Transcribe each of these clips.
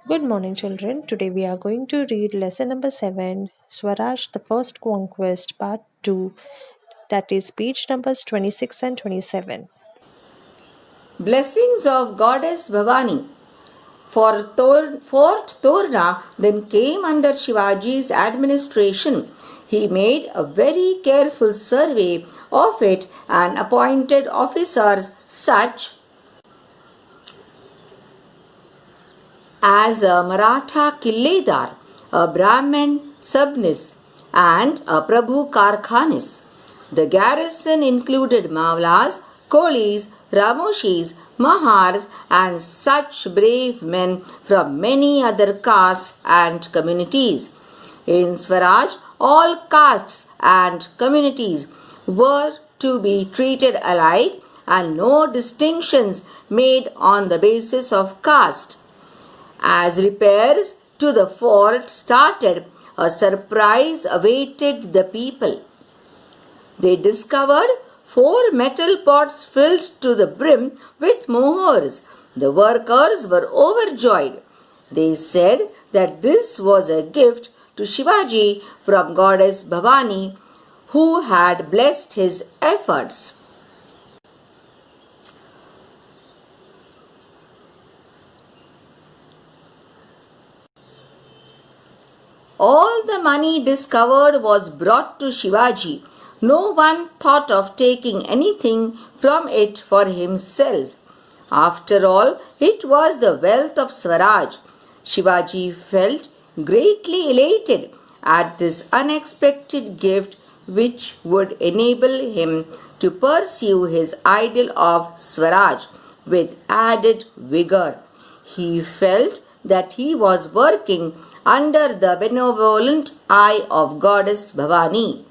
Good morning, children. Today we are going to read lesson number 7, Swaraj, the First Conquest, part 2, that is page numbers 26 and 27. Blessings of Goddess Bhavani. Fort Torna then came under Shivaji's administration. He made a very careful survey of it and appointed officers such as a Maratha Killedar, a Brahmin Sabnis, and a Prabhu Karkhanis. The garrison included Mavlas, Kolis, Ramoshis, Mahars, and such brave men from many other castes and communities. In Swaraj, all castes and communities were to be treated alike and no distinctions made on the basis of caste. As repairs to the fort started, a surprise awaited the people. They discovered 4 metal pots filled to the brim with mohurs. The workers were overjoyed. They said that this was a gift to Shivaji from Goddess Bhavani, who had blessed his efforts. All the money discovered was brought to Shivaji. No one thought of taking anything from it for himself. After all, it was the wealth of Swaraj. Shivaji felt greatly elated at this unexpected gift which would enable him to pursue his ideal of Swaraj with added vigor. He felt that he was working under the benevolent eye of Goddess Bhavani.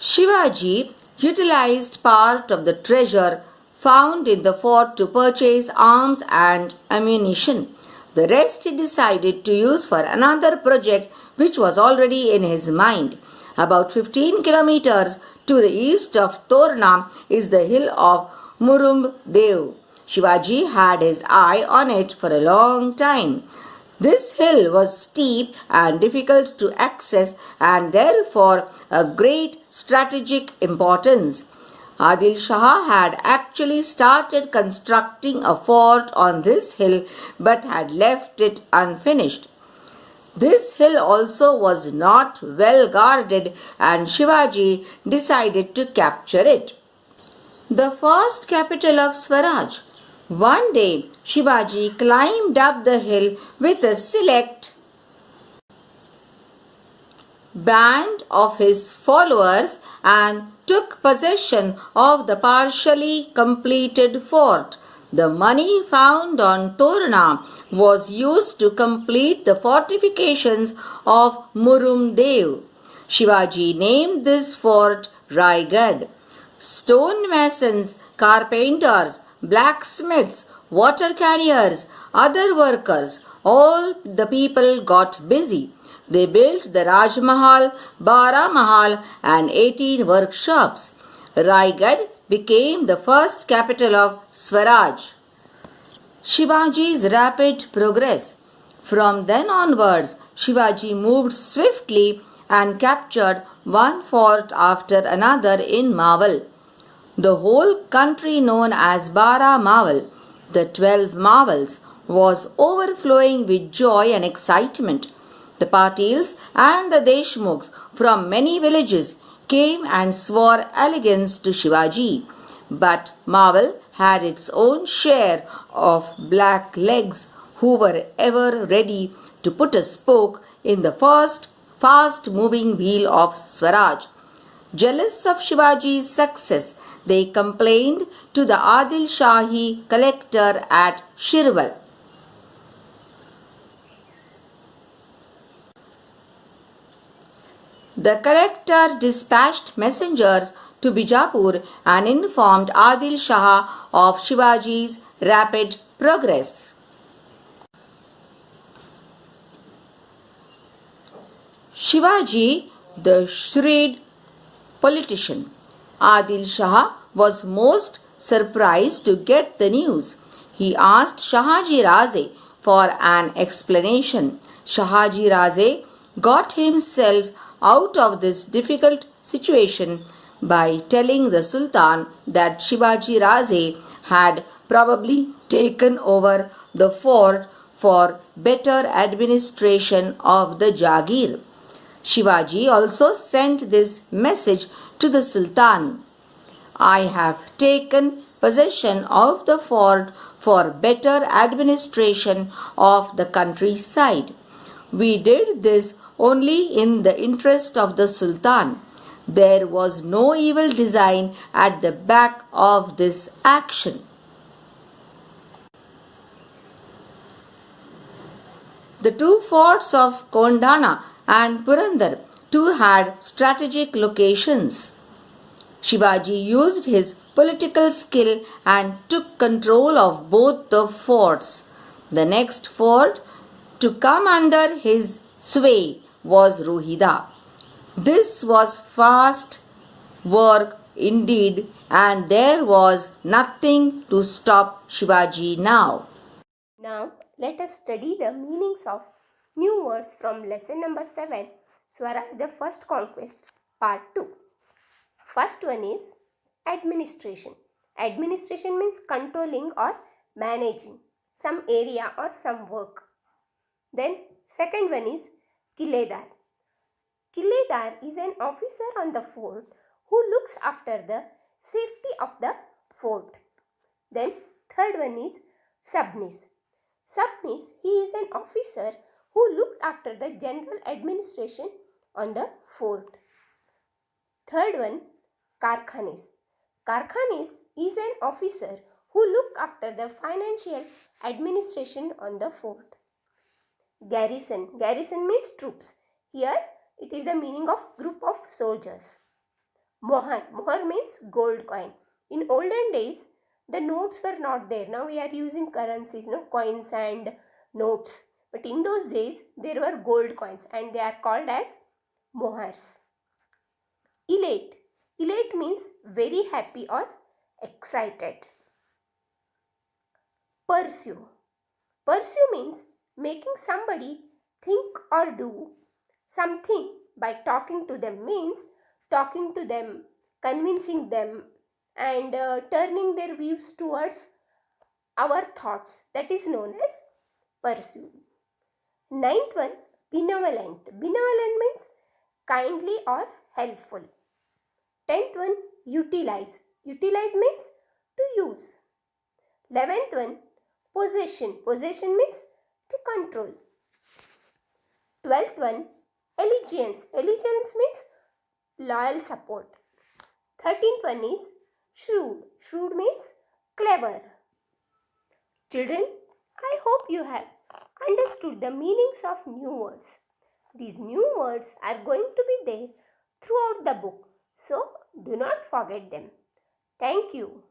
Shivaji utilized part of the treasure found in the fort to purchase arms and ammunition. The rest he decided to use for another project which was already in his mind. About 15 kilometers to the east of Torna is the hill of Murum Dev. Shivaji had his eye on it for a long time. This hill was steep and difficult to access and therefore a great strategic importance. Adil Shah had actually started constructing a fort on this hill but had left it unfinished. This hill also was not well guarded and Shivaji decided to capture it. The first capital of Swaraj. One day, Shivaji climbed up the hill with a select band of his followers and took possession of the partially completed fort. The money found on Torna was used to complete the fortifications of Murum Dev. Shivaji named this fort Raigad. Stonemasons, carpenters, blacksmiths, water carriers, other workers, all the people got busy. They built the Raj Mahal, Bara Mahal and 18 workshops. Raigad became the first capital of Swaraj. Shivaji's rapid progress. From then onwards, Shivaji moved swiftly and captured one fort after another in Mawal. The whole country known as Bara Mawal, the 12 Mawals, was overflowing with joy and excitement. The Patils and the Deshmukhs from many villages came and swore allegiance to Shivaji. But Mawal had its own share of black legs who were ever ready to put a spoke in the first fast-moving wheel of Swaraj. Jealous of Shivaji's success, they complained to the Adil Shahi collector at Shirwal. The collector dispatched messengers to Bijapur and informed Adil Shah of Shivaji's rapid progress. Shivaji, the shrewd politician. Adil Shah was most surprised to get the news. He asked Shahaji Raze for an explanation. Shahaji Raze got himself out of this difficult situation by telling the Sultan that Shivaji Raze had probably taken over the fort for better administration of the Jagir. Shivaji also sent this message to the Sultan: I have taken possession of the fort for better administration of the countryside. We did this only in the interest of the Sultan. There was no evil design at the back of this action. The two forts of Kondana and Purandar too had strategic locations. Shivaji used his political skill and took control of both the forts. The next fort to come under his sway was Rohida. This was fast work indeed, and there was nothing to stop Shivaji now. Now, let us study the meanings of new words from lesson number 7, Swaraj the First Conquest, part 2. First one is administration. Administration means controlling or managing some area or some work. Then, second one is Kiledar. Kiledar is an officer on the fort who looks after the safety of the fort. Then, third one is Subnis. Subnis, he is an officer who looked after the general administration on the fort. Third one, Karkhanis. Karkhanis is an officer who looked after the financial administration on the fort. Garrison. Garrison means troops. Here it is the meaning of group of soldiers. Mohar. Mohar means gold coin. In olden days, the notes were not there. Now we are using currencies, coins and notes. But in those days, there were gold coins and they are called as mohars. Elate. Elate means very happy or excited. Pursue. Pursue means making somebody think or do something by talking to them, means talking to them, convincing them, and turning their views towards our thoughts. That is known as pursue. Ninth one, benevolent. Benevolent means kindly or helpful. 10th one, utilize. Utilize means to use. 11th one, possession. Possession means to control. 12th one, allegiance. Allegiance means loyal support. 13th one is shrewd. Shrewd means clever. Children, I hope you have understood the meanings of new words. These new words are going to be there throughout the book, so do not forget them. Thank you.